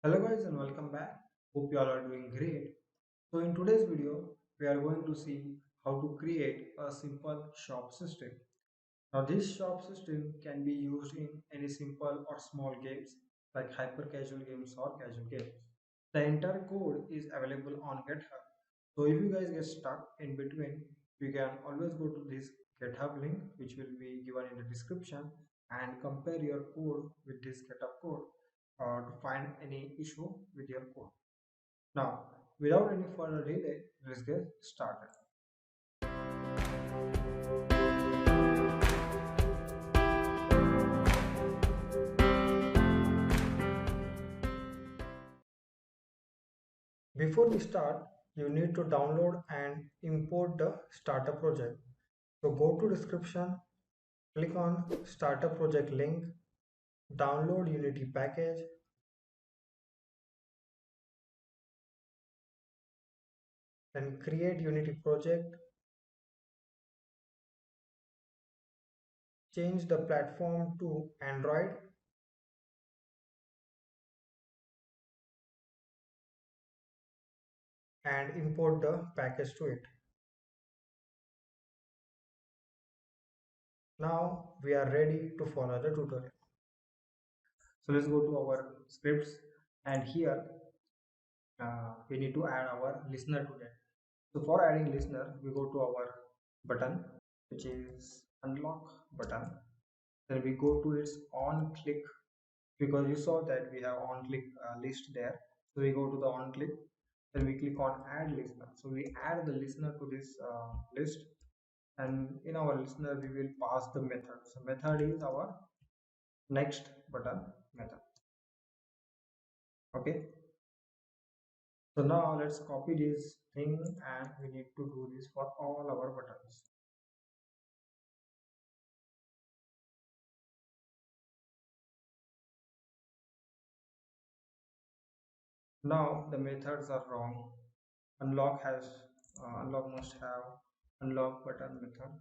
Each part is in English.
Hello guys and welcome back. Hope you all are doing great. So in today's video, we are going to see how to create a simple shop system. Now this shop system can be used in any simple or small games like hyper casual games or casual games. The entire code is available on GitHub. So if you guys get stuck in between, you can always go to this GitHub link which will be given in the description and compare your code with this GitHub code to find any issue with your code. Now, without any further delay, let's get started. Before we start, you need to download and import the starter project. So go to description, click on starter project link, download Unity package, then create Unity project, change the platform to Android, and import the package to it. Now we are ready to follow the tutorial. So let's go to our scripts, and here we need to add our listener to that. So for adding listener, we go to our button, which is unlock button. Then we go to its on click, because you saw that we have on click list there. So we go to the on click, then we click on add listener. So we add the listener to this list, and in our listener we will pass the method. So method is our next button method. Okay. So now let's copy this thing and we need to do this for all our buttons. Now the methods are wrong. Unlock must have unlock button method.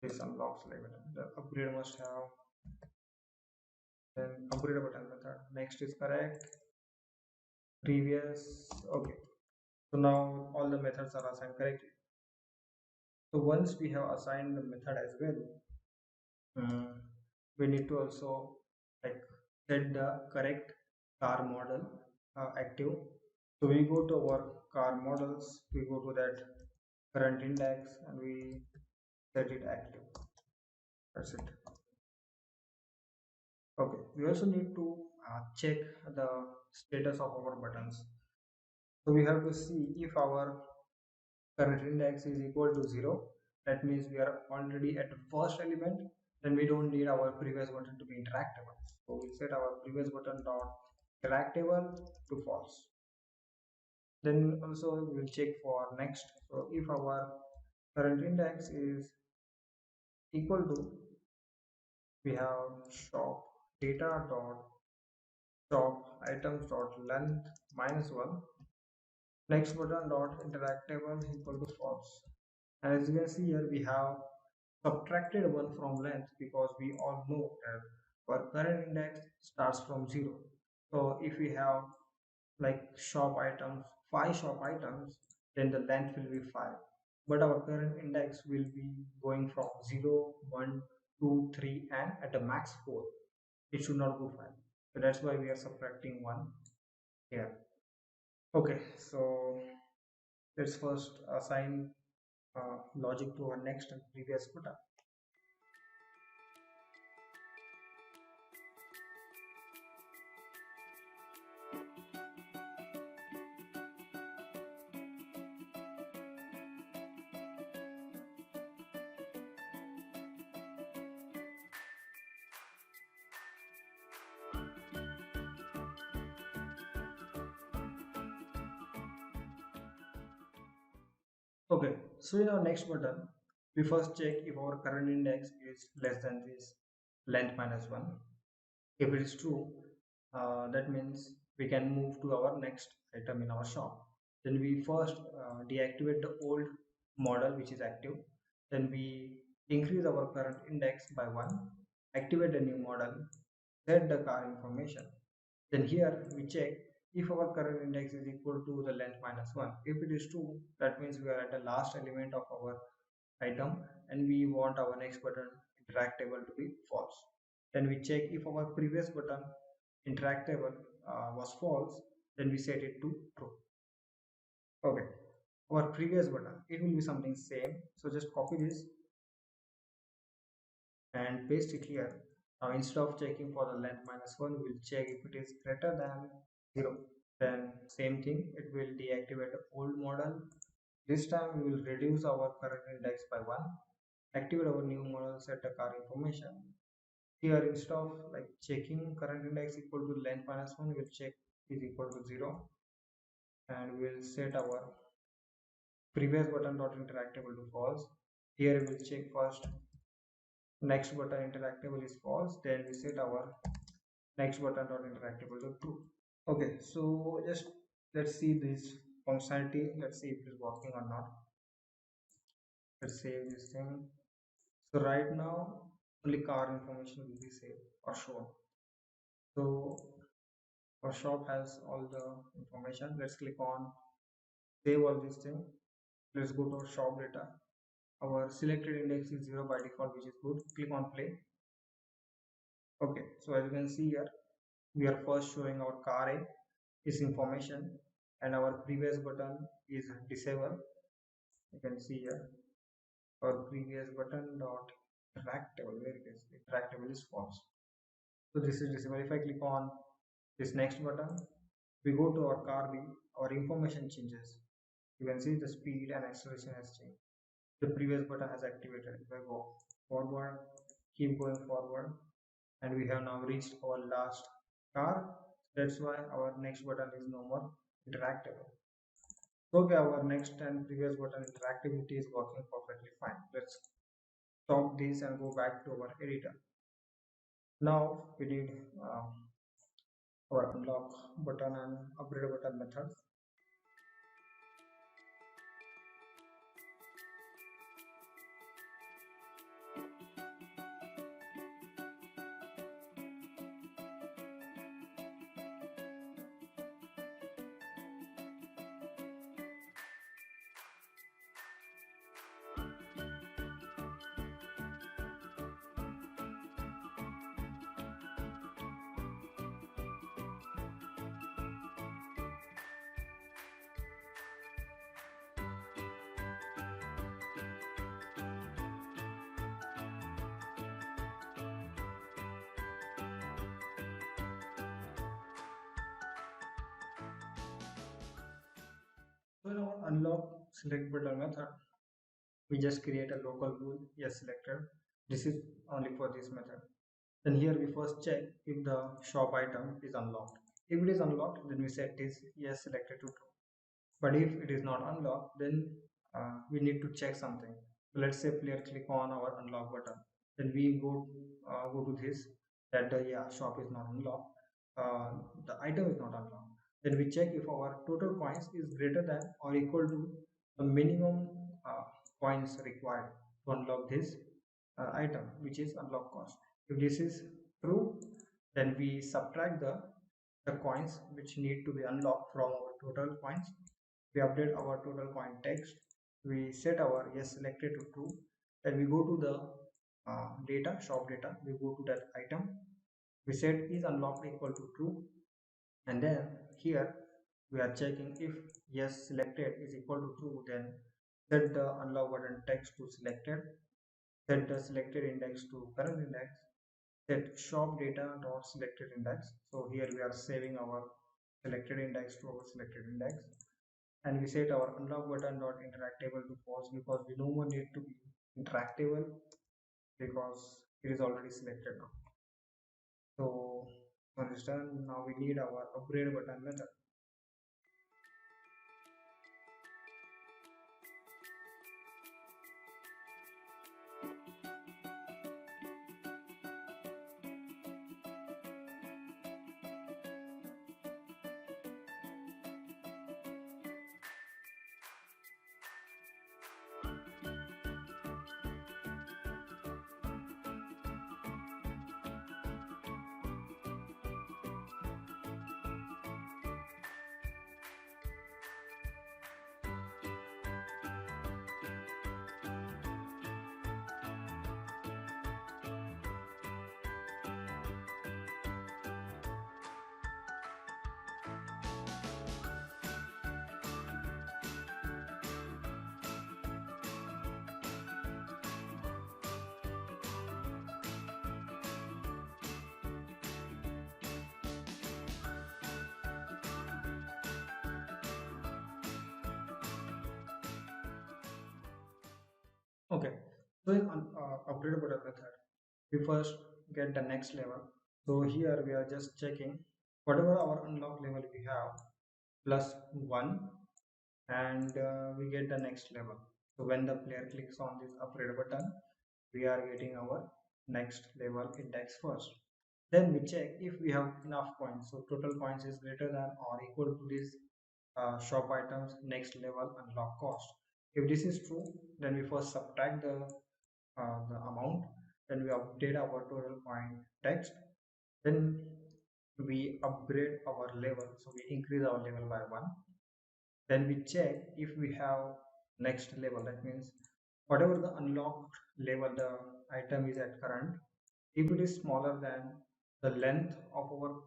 This unlock select button. The upgrade must have then upgrade button method. Next is correct. Previous. Okay. So now all the methods are assigned correctly. So once we have assigned the method as well, we need to also like set the correct car model active. So we go to our car models, we go to that current index and we set it active. That's it. Okay, we also need to check the status of our buttons. So we have to see if our current index is equal to 0, that means we are already at the first element, then we don't need our previous button to be interactable. So we set our previous button dot interactable to false. Then also we'll check for next. So if our current index is equal to, we have shop data dot shop items dot length -1, next button dot interactable equal to false. And as you can see here, we have subtracted 1 from length because we all know that our current index starts from 0. So if we have like shop items, 5 shop items, then the length will be 5. But our current index will be going from 0, 1, 2, 3, and at the max 4. It should not go 5. So that's why we are subtracting 1 here. Okay, so let's first assign logic to our next and previous button. Okay, so in our next button, we first check if our current index is less than this length -1. If it is true, that means we can move to our next item in our shop. Then we first deactivate the old model which is active. Then we increase our current index by 1, activate a new model, set the car information. Then here we check if our current index is equal to the length minus 1. If it is true, that means we are at the last element of our item and we want our next button interactable to be false. Then we check if our previous button interactable was false, then we set it to true. Okay, our previous button, it will be something same. So just copy this and paste it here. Now instead of checking for the length minus 1, we'll check if it is greater than 0. Then same thing, it will deactivate the old model. This time we will reduce our current index by 1, activate our new model, set the car information. Here instead of like checking current index equal to length minus 1, we'll check is equal to 0 and we'll set our previous button dot interactable to false. Here we'll check first next button interactable is false, then we set our next button dot interactable to true. Okay, so just let's see this functionality. Let's see if it is working or not. Let's save this thing. So right now only car information will be saved or shown. So our shop has all the information. Let's click on save all this thing. Let's go to our shop data. Our selected index is 0 by default, which is good. Click on play. Okay, so as you can see here, we are first showing our car A is information and our previous button is disabled. You can see here our previous button dot interactable, where it is interactable is false. So this is disabled. If I click on this next button, we go to our car B, our information changes. You can see the speed and acceleration has changed. The previous button has activated. If I go forward, keep going forward, and we have now reached our last car. That's why our next button is no more interactable. Okay, our next and previous button interactivity is working perfectly fine. Let's stop this and go back to our editor. Now we need our unlock button and upgrade button methods. So in our unlock select button method, we just create a local bool yes selected. This is only for this method. Then here we first check if the shop item is unlocked. If it is unlocked, then we set this yes selected to true. But if it is not unlocked, then we need to check something. So let's say player click on our unlock button. Then we go to this that the shop is not unlocked. The item is not unlocked. Then we check if our total coins is greater than or equal to the minimum coins required to unlock this item, which is unlock cost. If this is true, then we subtract the coins which need to be unlocked from our total coins. We update our total coin text. We set our yes selected to true. Then we go to the data, shop data. We go to that item. We set is unlocked equal to true. And then here we are checking if yes selected is equal to true, then set the unlock button text to selected, set the selected index to current index, set shop data dot selected index. So here we are saving our selected index to our selected index, and we set our unlock button dot interactable to false because we no more need to be interactable because it is already selected now. So understand, now we need our upgrade button method. Okay, so in upgrade button method, we first get the next level. So here we are just checking whatever our unlock level we have plus 1, and we get the next level. So when the player clicks on this upgrade button, we are getting our next level index first. Then we check if we have enough coins. So total coins is greater than or equal to this shop items next level unlock cost. If this is true, then we first subtract the amount. Then we update our total coin text. Then we upgrade our level. So we increase our level by 1. Then we check if we have next level. That means whatever the unlocked level the item is at current, if it is smaller than the length of our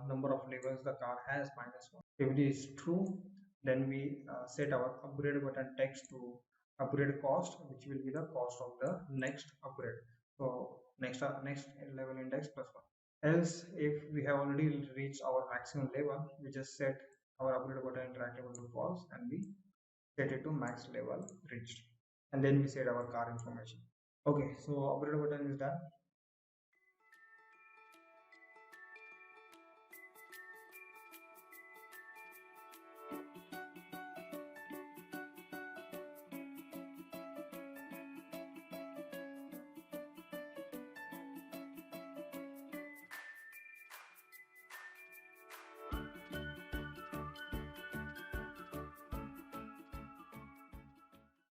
number of levels the car has minus 1. If it is true, then we set our upgrade button text to upgrade cost, which will be the cost of the next upgrade. So next level index plus 1. Else, if we have already reached our maximum level, we just set our upgrade button interact level to false and we set it to max level reached. And then we set our car information. Okay, so upgrade button is done.